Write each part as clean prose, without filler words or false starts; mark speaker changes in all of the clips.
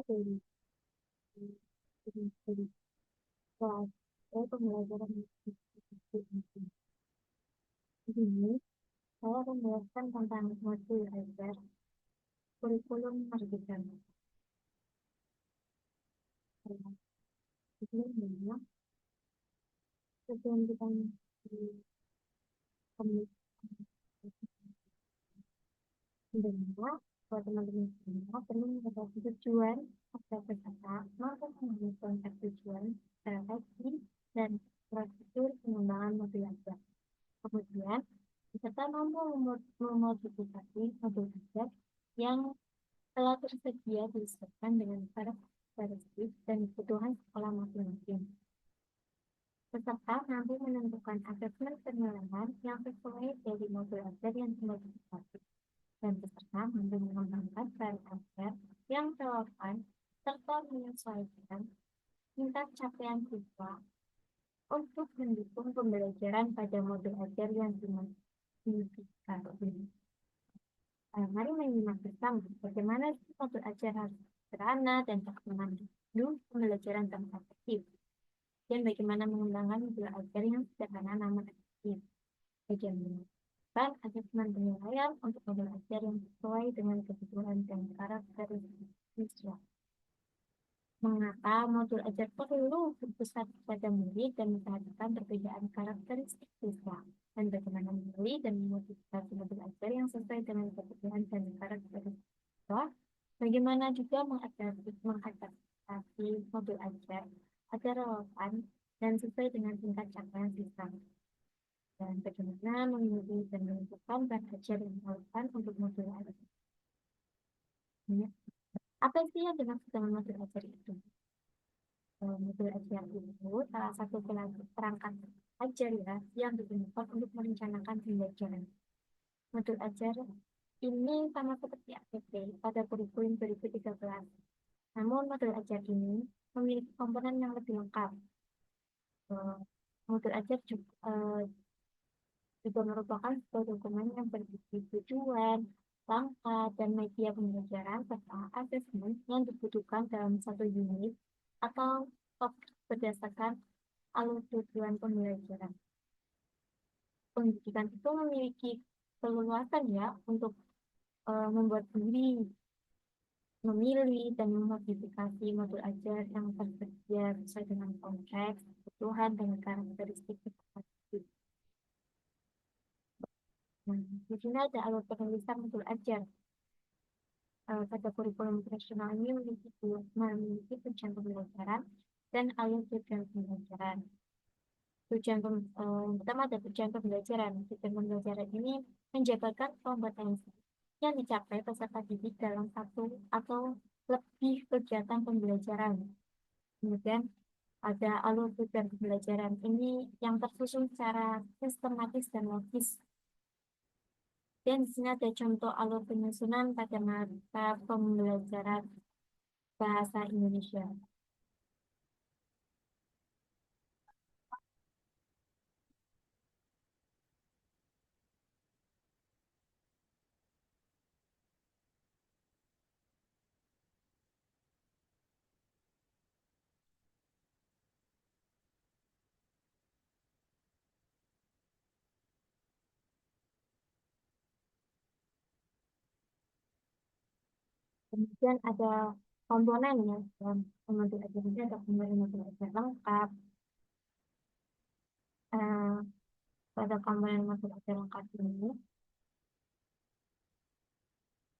Speaker 1: dari kelas pembelajaran ini, saya akan menjelaskan tentang modul ajar kurikulum pendidikan. Sebelumnya, sebelum kita di sebenarnya, buat teman-teman semua perlu mengetahui tujuan atau peserta mampu memahami konsep tujuan, strategi, dan prosedur pengembangan modul ajar. Kemudian, peserta mampu memodifikasi modul ajar yang telah tersedia disesuaikan dengan karakteristik dan kebutuhan sekolah masing-masing. Peserta nanti menentukan asesmen penilaian yang sesuai dari modul ajar yang dimodifikasi, dan peserta mampu mengembangkan cara ajar yang relevan serta menyesuaikan tingkat capaian siswa untuk mendukung pembelajaran pada modul ajar yang dimodifikasi. Mari menyimak bersama bagaimana modul ajar harus sederhana dan tak memandu pembelajaran tanpa efektif, dan bagaimana mengembangkan modul ajar yang sederhana namun efektif. Bagaimana asesmen penilaian untuk modul ajar yang sesuai dengan kebutuhan dan karakteristik siswa. Mengapa modul ajar perlu berpusat pada murid dan memperhatikan perbedaan karakteristik siswa, dan bagaimana memilih dan memodifikasi modul ajar yang sesuai dengan kebutuhan dan karakteristik siswa. Bagaimana juga mengadaptasi modul ajar agar relevan dan sesuai dengan tingkat capaian siswa. Dan bagaimana memilih dan menentukan bahan ajar yang relevan untuk modul ajar. Apa sih yang dimaksud dengan modul ajar itu? Modul ajar itu salah satu perangkat ajar ya yang digunakan untuk merencanakan pembelajaran. Modul ajar ini sama seperti APP pada kurikulum 2013. Namun modul ajar ini memiliki komponen yang lebih lengkap. Modul ajar juga merupakan sebuah dokumen yang berisi tujuan, langkah, dan media pembelajaran serta asesmen yang dibutuhkan dalam satu unit atau topik berdasarkan alur tujuan pembelajaran. Pendidikan itu memiliki keleluasan ya untuk membuat sendiri, memilih, dan memodifikasi modul ajar yang tersedia sesuai dengan konteks, kebutuhan, dan karakteristik peserta. Nah, di sini ada alur penulisan modul ajar. Pada kurikulum nasional ini memiliki tujuan pembelajaran dan alur tujuan pembelajaran. Pertama ada tujuan pembelajaran. Tujuan pembelajaran ini menjabarkan kompetensi yang dicapai peserta didik dalam satu atau lebih kegiatan pembelajaran. Kemudian ada alur tujuan pembelajaran ini yang tersusun secara sistematis dan logis. Dan di sini ada contoh alur penyusunan pada mata pembelajaran bahasa Indonesia. Kemudian ada komponen ya, dalam modul ajar ini ada komponen modul ajar lengkap. Eh, Pada komponen modul ajar lengkap ini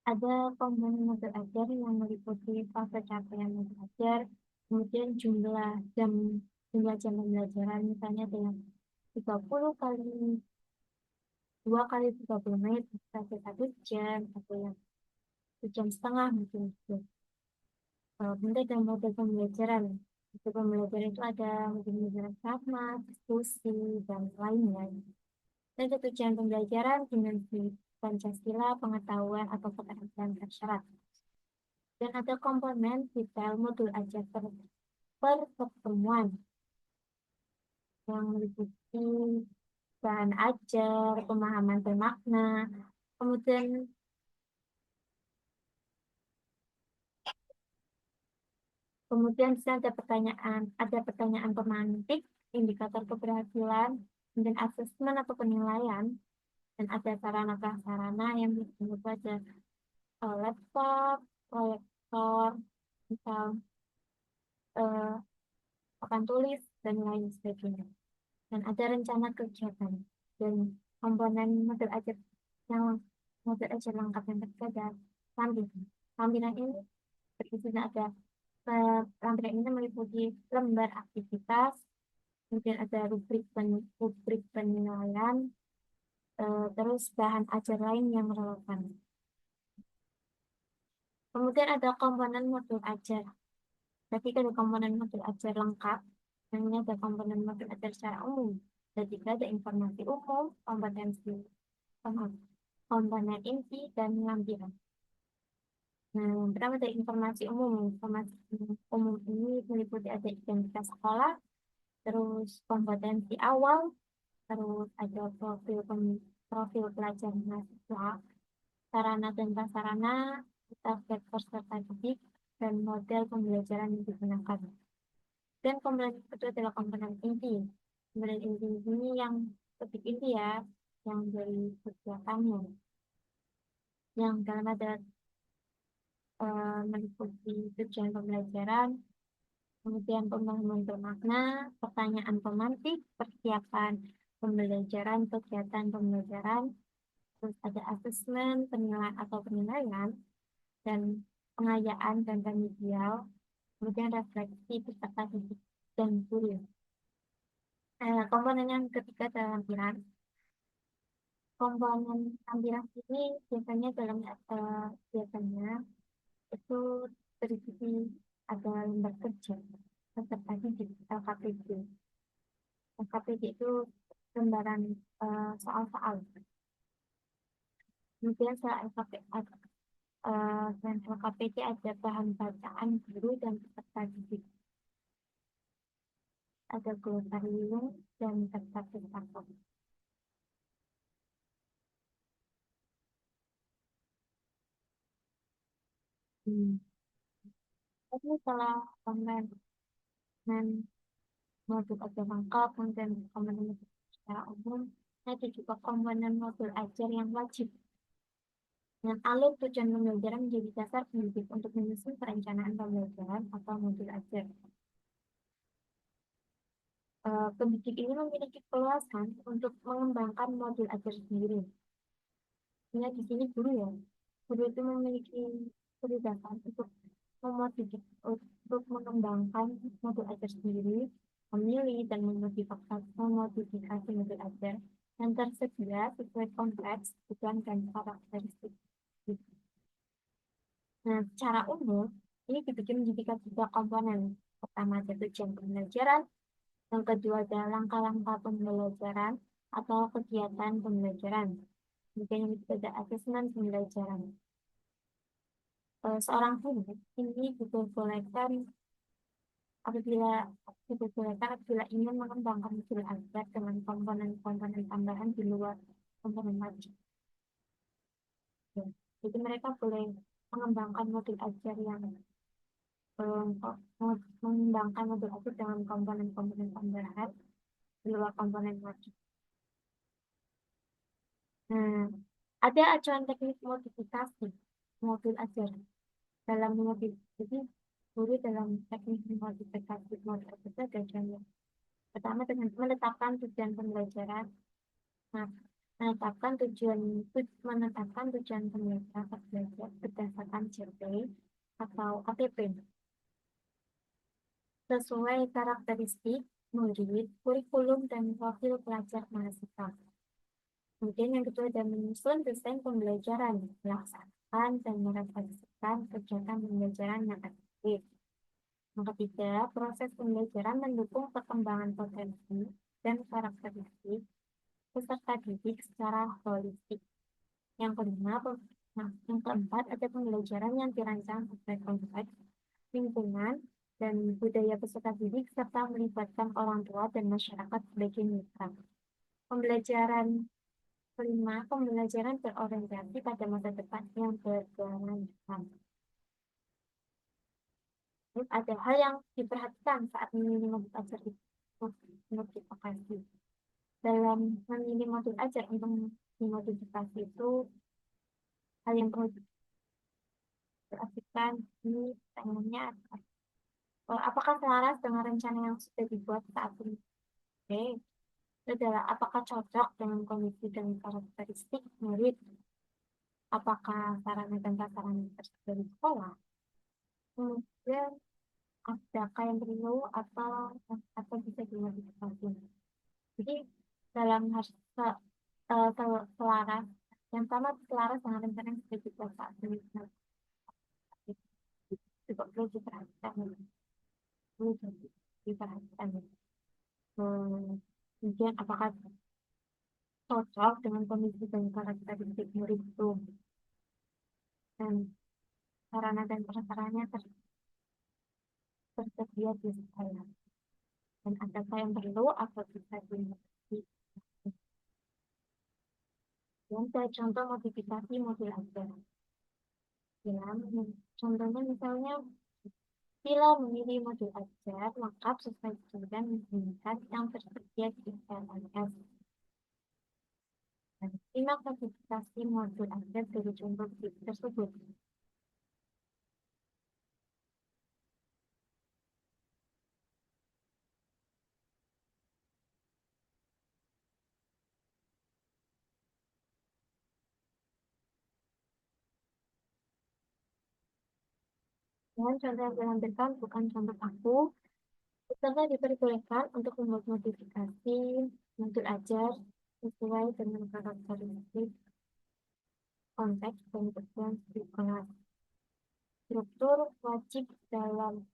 Speaker 1: ada komponen modul ajar yang meliputi fase capaian modul ajar, kemudian jumlah jam pembelajaran, misalnya ada yang 30 kali 2 kali 30 menit, sampai 1 jam, atau yang 1,5 jam mungkin gitu. Kemudian ada model pembelajaran. Itu pembelajaran itu ada model pembelajaran sama, diskusi, dan lainnya. Dan tujuan pembelajaran dimensi Pancasila, pengetahuan atau keterampilan bersyarat. Dan ada komponen detail modul ajar per pertemuan yang meliputi bahan ajar, pemahaman bermakna, kemudian Kemudian di sini ada pertanyaan pemantik, indikator keberhasilan, kemudian asesmen atau penilaian, dan ada sarana prasarana yang disebut aja laptop, proyektor, misal eh, papan tulis dan lain sebagainya. Dan ada rencana kegiatan dan komponen model ajar yang model ajar lengkap yang tersedia lampiran. Lampiran ini berisi ada lampiran ini meliputi lembar aktivitas, kemudian ada rubrik penilaian, terus bahan ajar lain yang relevan. Kemudian ada komponen modul ajar. Jadi ada komponen modul ajar lengkap, dan ini ada komponen modul ajar secara umum. Dan juga ada informasi umum, kompetensi, komponen inti, dan lampiran. Nah, yang pertama ada informasi umum. Informasi umum ini meliputi ada identitas sekolah, terus kompetensi awal, terus ada profil pelajar mahasiswa, sarana dan prasarana, target peserta didik, dan model pembelajaran yang digunakan. Dan komponen kedua adalah komponen inti. Komponen inti ini yang lebih inti ya, yang dari kegiatannya. Yang dalam ada meliputi tujuan pembelajaran, kemudian pemahaman bermakna, pertanyaan pemantik, persiapan pembelajaran, kegiatan pembelajaran, terus ada asesmen, penilaian atau penilaian, dan pengayaan dan remedial, kemudian refleksi peserta didik dan guru. Komponen yang ketiga adalah lampiran. Komponen lampiran ini biasanya itu terisi ada lembar kerja peserta didik LKPD. LKPD itu lembaran soal-soal. Kemudian setelah selain LKPD ada bahan bacaan guru dan peserta didik. Ada glosarium dan daftar. Hmm. Tapi setelah komponen modul ajar lengkap, kemudian komponen modul secara umum, ada juga komponen modul ajar yang wajib. Dengan alur tujuan pembelajaran menjadi dasar pendidik untuk menyusun perencanaan pembelajaran atau modul ajar. Pendidik ini memiliki keluasan untuk mengembangkan modul ajar sendiri. Nah, di sini guru ya. Guru itu memiliki kebebasan untuk untuk mengembangkan modul ajar sendiri, memilih dan memodifikasi modul ajar yang tersedia sesuai konteks, tujuan, dan karakteristik. Nah, secara umum, ini dibagi menjadi tiga komponen. Pertama ada tujuan pembelajaran, yang kedua ada langkah-langkah pembelajaran atau kegiatan pembelajaran. Kemudian yang ketiga ada asesmen pembelajaran. Seorang guru ini diperbolehkan apabila apabila ingin mengembangkan modul ajar dengan komponen-komponen tambahan di luar komponen wajib. Ya. Jadi mereka boleh mengembangkan modul ajar yang mengembangkan modul ajar dengan komponen-komponen tambahan di luar komponen wajib. Nah, ada acuan teknik modifikasi modul ajar dalam jadi guru dalam teknik modifikasi modul ajar ada acuannya. Pertama dengan menetapkan tujuan pembelajaran. Nah, menetapkan tujuan pembelajaran belajar berdasarkan JP atau ATP sesuai karakteristik murid, kurikulum, dan profil pelajar mahasiswa. Kemudian yang kedua ada menyusun desain pembelajaran, melaksanakan dan merefleksikan kegiatan pembelajaran yang efektif. Yang ketiga, proses pembelajaran mendukung perkembangan potensi dan karakteristik peserta didik secara holistik. Yang kelima, yang keempat ada pembelajaran yang dirancang sesuai konteks, lingkungan, dan budaya peserta didik serta melibatkan orang tua dan masyarakat sebagai mitra. Pembelajaran kelima, pembelajaran berorientasi pada masa depan yang berkelanjutan. Ada hal yang diperhatikan saat memilih modul ajar itu notifikasi. Dalam memilih modul ajar untuk dimodifikasi itu, hal yang perlu diperhatikan ini pertanyaannya adalah, apakah selaras dengan rencana yang sudah dibuat saat ini? Oke, itu adalah apakah cocok dengan kondisi dan karakteristik murid? Apakah sarana dan prasarana tersedia di sekolah? Kemudian adakah yang perlu atau bisa dimodifikasi? Jadi dalam harus selaras, yang sama selaras dengan rencana yang sudah dibuat saat ini. Nah, juga perlu diperhatikan, perlu diperhatikan. Kemudian apakah cocok dengan kondisi dan karakteristik murid itu, dan sarana dan prasarannya tersedia di sekolah, dan adakah yang perlu atau bisa dimodifikasi. Dan saya contoh modifikasi modul ajar. Ya, contohnya misalnya bila memilih modul ajar lengkap sesuai dengan menggunakan yang tersedia di LMS. Dan simak modifikasi modul ajar dari contoh tersebut. Dan contoh yang saya ambilkan bukan contoh aku. Peserta diperbolehkan untuk membuat modifikasi modul ajar sesuai dengan karakteristik, konteks, dan tujuan di kelas. Struktur wajib dalam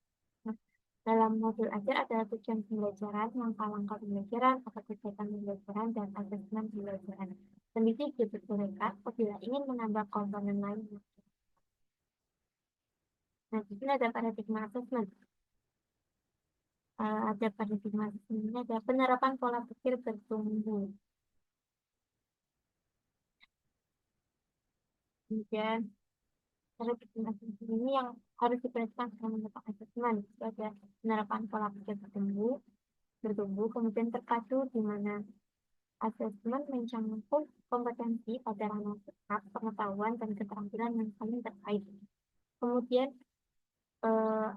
Speaker 1: modul ajar adalah tujuan pembelajaran, langkah-langkah pembelajaran, atau kegiatan pembelajaran, dan asesmen pembelajaran. Pendidik diperbolehkan apabila ingin menambah komponen lain. Nah, di sini ada paradigma assessment. Ada paradigma assessment ini ada penerapan pola pikir bertumbuh. Kemudian paradigma assessment ini yang harus diperhatikan dalam melakukan assessment. Itu ada penerapan pola pikir bertumbuh, kemudian terpadu di mana asesmen mencakup kompetensi pada ranah sikap, pengetahuan, dan keterampilan yang saling terkait. Kemudian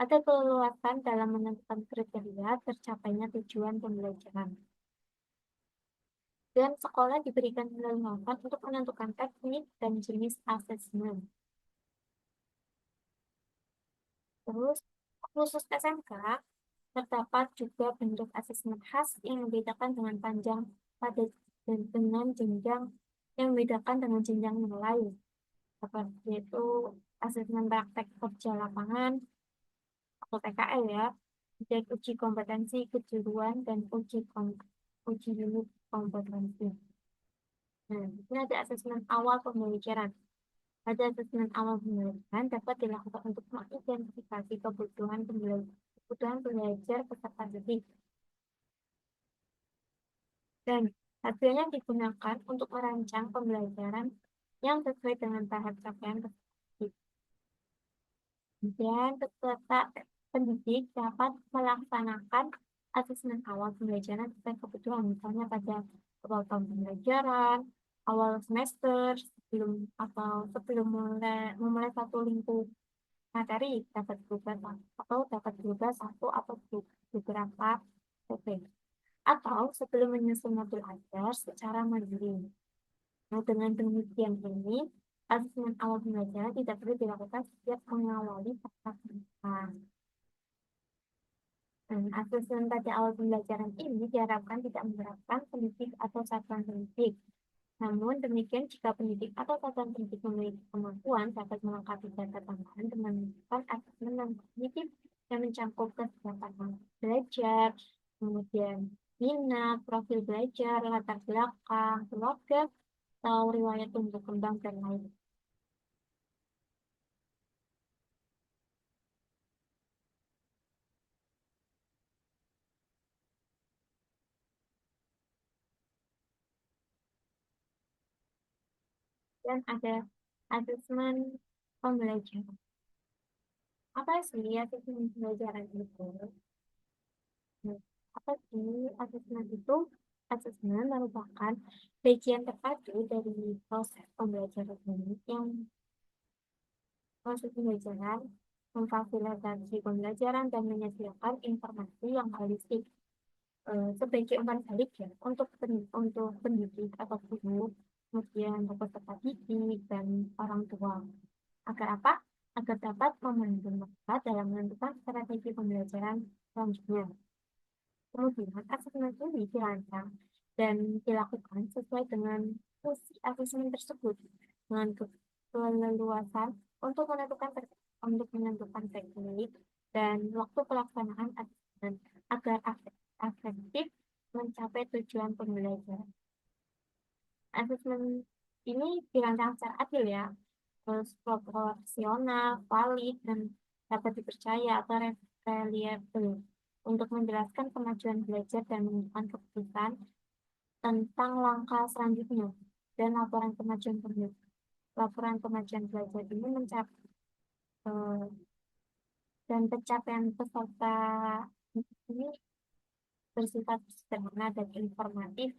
Speaker 1: ada keleluasan dalam menentukan kriteria tercapainya tujuan pembelajaran. Dan sekolah diberikan keleluasan untuk menentukan teknik dan jenis asesmen. Terus, khusus SMK, terdapat juga bentuk asesmen khas yang membedakan dengan panjang pada dan dengan jenjang yang membedakan dengan jenjang nilai. Seperti itu asesmen praktek kerja lapangan atau PKL ya, dan uji kompetensi kejuruan dan uji unit kompetensi. Nah, ini ada asesmen awal pembelajaran. Pada asesmen awal pembelajaran dapat dilakukan untuk mengidentifikasi kebutuhan belajar peserta didik. Dan hasilnya digunakan untuk merancang pembelajaran yang sesuai dengan tahap capaian peserta didik. Dan peserta pendidik dapat melaksanakan asesmen awal pembelajaran sesuai kebutuhan, misalnya pada awal tahun pembelajaran, awal semester, sebelum memulai satu lingkup materi dapat berubah satu atau beberapa PP, atau sebelum menyusun modul ajar secara mandiri. Nah, dengan demikian ini, asesmen awal pembelajaran tidak perlu dilakukan setiap mengawali tatap muka. Asesmen pada awal pembelajaran ini diharapkan tidak menerapkan pendidik atau satuan pendidik. Namun demikian, jika pendidik atau satuan pendidik memiliki kemampuan, dapat melengkapi data tambahan dengan melakukan asesmen non kognitif yang mencakup kesiapan belajar, kemudian minat, profil belajar, latar belakang, keluarga, atau riwayat tumbuh kembang dan lain. Dan ada asesmen pembelajaran. Apa sih asesmen pembelajaran itu? Nah, apa sih asesmen itu? Asesmen merupakan bagian terpadu dari proses pembelajaran ini yang proses pembelajaran memfasilitasi pembelajaran dan menyediakan informasi yang holistik sebagai umpan balik ya untuk pendidik atau guru, kemudian untuk peserta didik dan orang tua. Agar apa? Agar dapat membantu mereka dalam menentukan strategi pembelajaran selanjutnya. Kemudian, asesmen ini dirancang dan dilakukan sesuai dengan fungsi asesmen tersebut dengan keleluasan untuk menentukan teknik dan waktu pelaksanaan asesmen agar efektif mencapai tujuan pembelajaran. Asesmen ini dirancang secara adil ya, terus proporsional, valid, dan dapat dipercaya atau reliable untuk menjelaskan kemajuan belajar dan menentukan keputusan tentang langkah selanjutnya dan laporan kemajuan belajar ini dan pencapaian peserta ini bersifat sederhana dan informatif,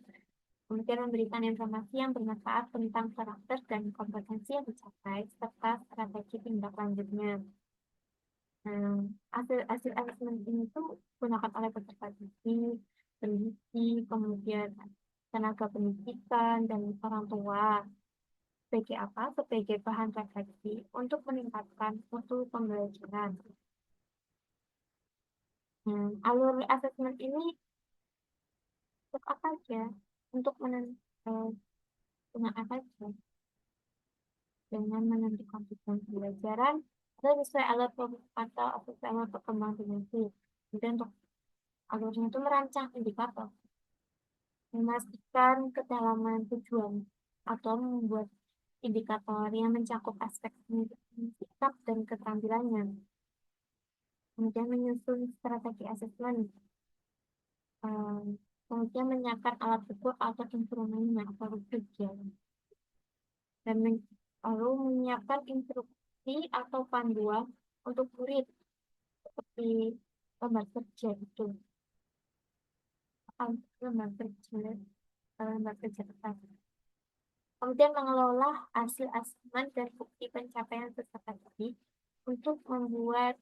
Speaker 1: kemudian memberikan informasi yang bermanfaat tentang karakter dan kompetensi yang dicapai serta strategi tindak lanjutnya. Nah, hasil asesmen ini tuh digunakan oleh peserta didik, peneliti, kemudian tenaga pendidikan, dan orang tua. Sebagai apa? Sebagai bahan refleksi untuk meningkatkan mutu pembelajaran. Alur asesmen ini untuk apa aja? Untuk dengan apa aja? Dengan menentukan tujuan pembelajaran atau sesuai alur atau sesuai alur perkembangan dimensi. Kemudian untuk alurnya itu merancang indikator, memastikan kedalaman tujuan atau membuat indikator yang mencakup aspek sikap dan keterampilannya. Kemudian menyusun strategi asesmen, eh, kemudian menyiapkan alat ukur atau instrumennya atau tujuan, dan lalu menyiapkan instruksi atau panduan untuk murid seperti lembar kerja itu, lembar kerja, lembar kerja kertas. Kemudian mengelola hasil asesmen dan bukti pencapaian peserta didik untuk membuat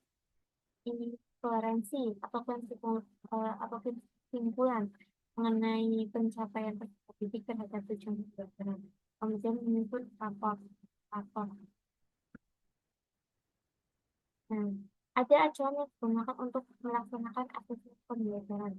Speaker 1: inferensi atau kesimpulan mengenai pencapaian peserta didik terhadap tujuan pembelajaran. Kemudian menyusun rapor. Nah, ada acuan yang digunakan untuk melaksanakan asesmen pembelajaran.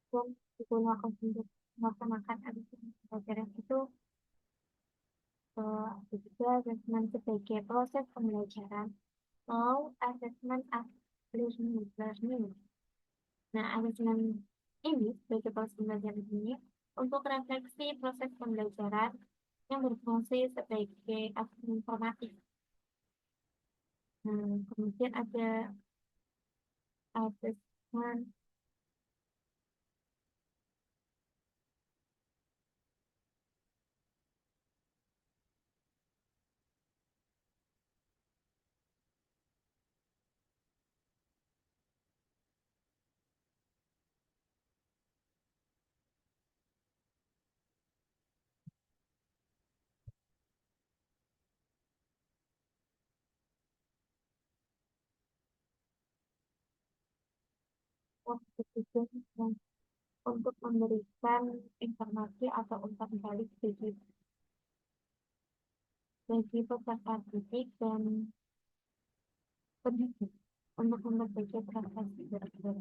Speaker 1: Yang digunakan untuk melaksanakan asesmen pembelajaran itu juga asesmen sebagai proses pembelajaran atau asesmen learning. Nah, asesmen ini sebagai proses pembelajaran ini untuk refleksi proses pembelajaran yang berfungsi sebagai asesmen informatif. Nah, kemudian ada asesmen yang untuk memberikan informasi atau umpan balik bagi peserta didik dan pendidik untuk memperbaiki prestasi belajar.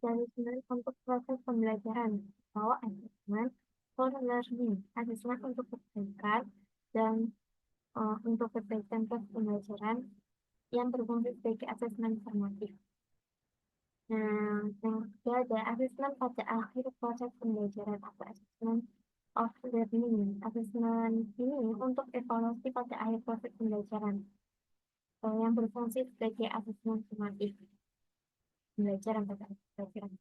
Speaker 1: asesmen untuk proses pembelajaran atau asesmen for learning, asesmen untuk perbaikan dan untuk perbaikan proses pembelajaran yang berfungsi sebagai asesmen formatif. Nah, yang ketiga ada asesmen pada akhir proses pembelajaran atau asesmen of learning. Asesmen ini untuk evaluasi pada akhir proses pembelajaran yang berfungsi sebagai asesmen formatif pembelajaran pada akhir pembelajaran.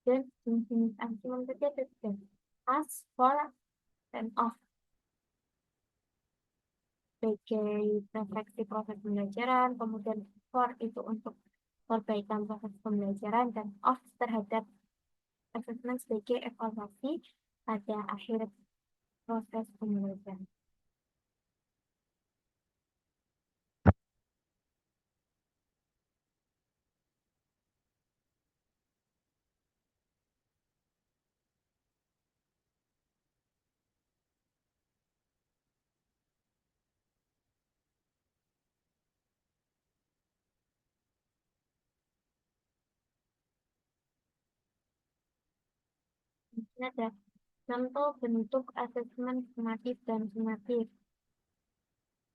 Speaker 1: Dan jenis asesmen ketiga ada as, for, and of sebagai refleksi proses pembelajaran, kemudian for itu untuk perbaikan proses pembelajaran, dan of terhadap asesmen sebagai evaluasi pada akhir proses pembelajaran. Ini ada contoh bentuk asesmen formatif dan sumatif.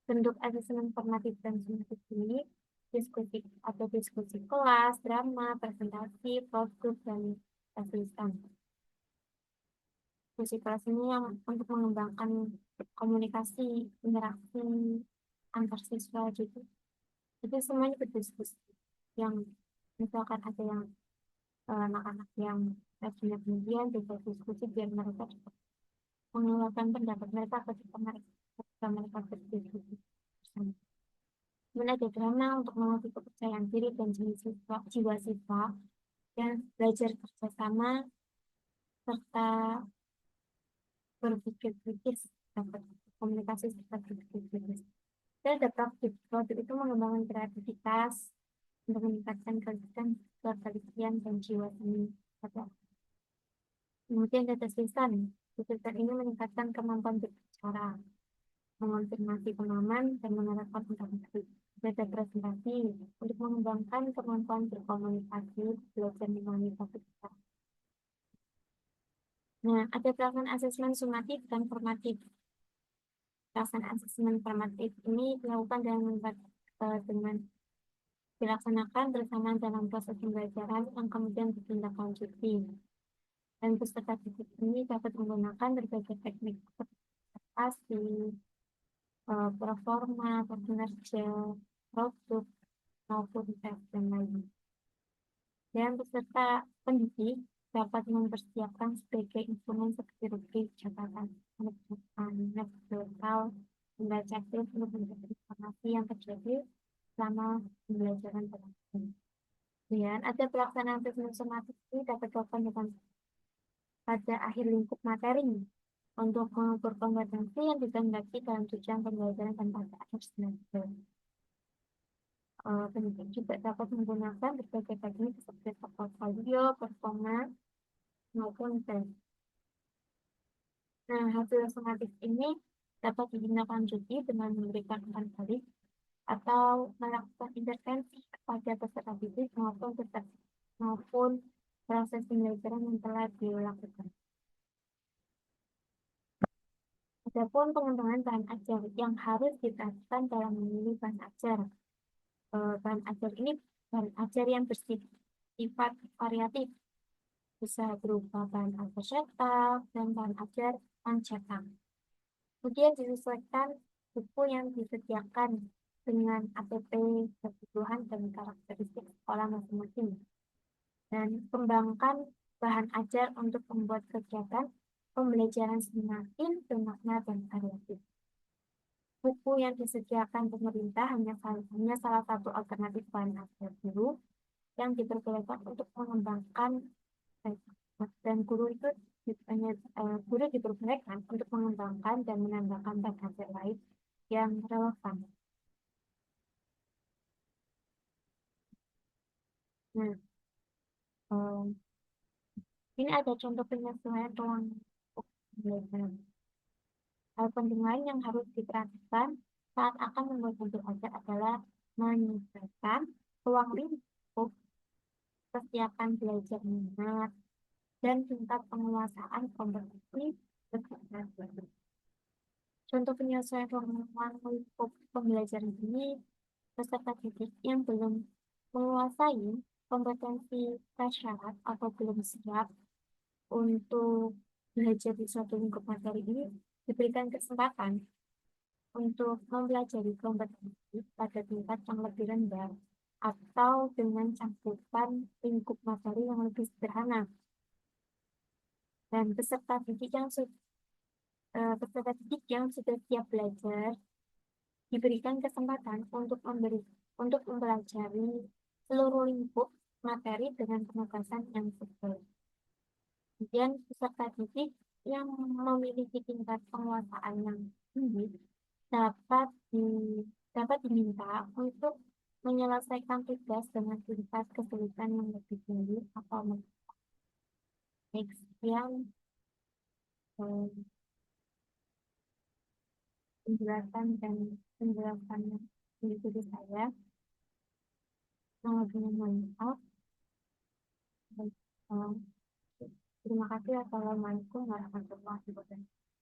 Speaker 1: Bentuk asesmen formatif dan sumatif ini diskusi atau diskusi kelas, drama, presentasi, fokus, dan tulisan. Diskusi kelas ini yang untuk mengembangkan komunikasi, interaksi antar siswa gitu. Itu semuanya berdiskusi. Yang misalkan ada yang anak-anak yang rajin kemudian juga diskusi biar mereka cepat mengeluarkan pendapat mereka ketika mereka berdiskusi bersama. Kemudian ada drama untuk menguji kepercayaan diri dan jiwa siswa dan belajar kerjasama serta berpikir kritis, dapat komunikasi serta berpikir kritis. Dan ada praktik. Praktik itu mengembangkan kreativitas untuk meningkatkan ketelitian dan jiwa seni. Kemudian ada lisan. Lisan ini meningkatkan kemampuan berbicara, mengonfirmasi pemahaman, dan menerapkan interaksi. Ada presentasi untuk mengembangkan kemampuan berkomunikasi, belajar memahami topik. Nah, ada pelaksanaan asesmen sumatif dan formatif. Pelaksanaan asesmen formatif ini dilakukan dengan dilaksanakan bersama dalam proses pembelajaran yang kemudian ditindaklanjuti. Dan peserta didik ini dapat menggunakan berbagai teknik seperti presentasi, performa, kinerja, produk, maupun tes dan lainnya. Dan peserta pendidik dapat mempersiapkan sebagai instrumen seperti rubrik, catatan, lokal, membaca film untuk mencari informasi yang terjadi selama pembelajaran berlangsung. Dan ada pelaksanaan asesmen somatik ini dapat dilakukan dengan pada akhir lingkup materi untuk mengukur kompetensi yang dikehendaki dalam tujuan pembelajaran dan pada akhir semester. Pendidik juga dapat menggunakan berbagai teknik seperti portfolio, performa, maupun tes. Nah, hasil somatik ini dapat ditindaklanjuti dengan memberikan umpan balik atau melakukan intervensi kepada peserta didik maupun proses pembelajaran yang telah dilakukan. Adapun pengembangan bahan ajar yang harus diperhatikan dalam memilih bahan ajar. Bahan ajar ini bahan ajar yang bersifat variatif, bisa berupa bahan ajar cetak dan bahan ajar non-cetak. Kemudian disesuaikan buku yang disediakan dengan APP, kebutuhan dan karakteristik sekolah masing-masing. Dan kembangkan bahan ajar untuk membuat kegiatan pembelajaran semakin bermakna dan variatif. Buku yang disediakan pemerintah hanya salah satu alternatif bahan ajar guru yang diperbolehkan untuk mengembangkan dan guru diperbolehkan untuk mengembangkan dan menambahkan bahan ajar lain yang relevan. Nah, ini ada contoh penyesuaian ruang pembelajaran. Hal penting lain yang harus diperhatikan saat akan membuat bentuk ajar adalah menyesuaikan ruang lingkup kesiapan belajar minat, dan tingkat penguasaan kompetisi berkelanjutan. Contoh penyesuaian kemampuan lingkup pembelajaran ini, peserta didik yang belum menguasai kompetensi prasyarat atau belum siap untuk belajar di suatu lingkup materi ini diberikan kesempatan untuk mempelajari kompetensi pada tingkat yang lebih rendah atau dengan cakupan lingkup materi yang lebih sederhana. Dan peserta didik yang sudah siap belajar diberikan kesempatan untuk mempelajari seluruh lingkup materi dengan penugasan yang sesuai. Kemudian peserta didik yang memiliki tingkat penguasaan yang tinggi dapat di, dapat diminta untuk menyelesaikan tugas dengan tingkat kesulitan yang lebih tinggi atau sekian penjelasan dan penjelasan dari diri saya. Mohon maaf. Terima kasih. Assalamualaikum warahmatullahi wabarakatuh.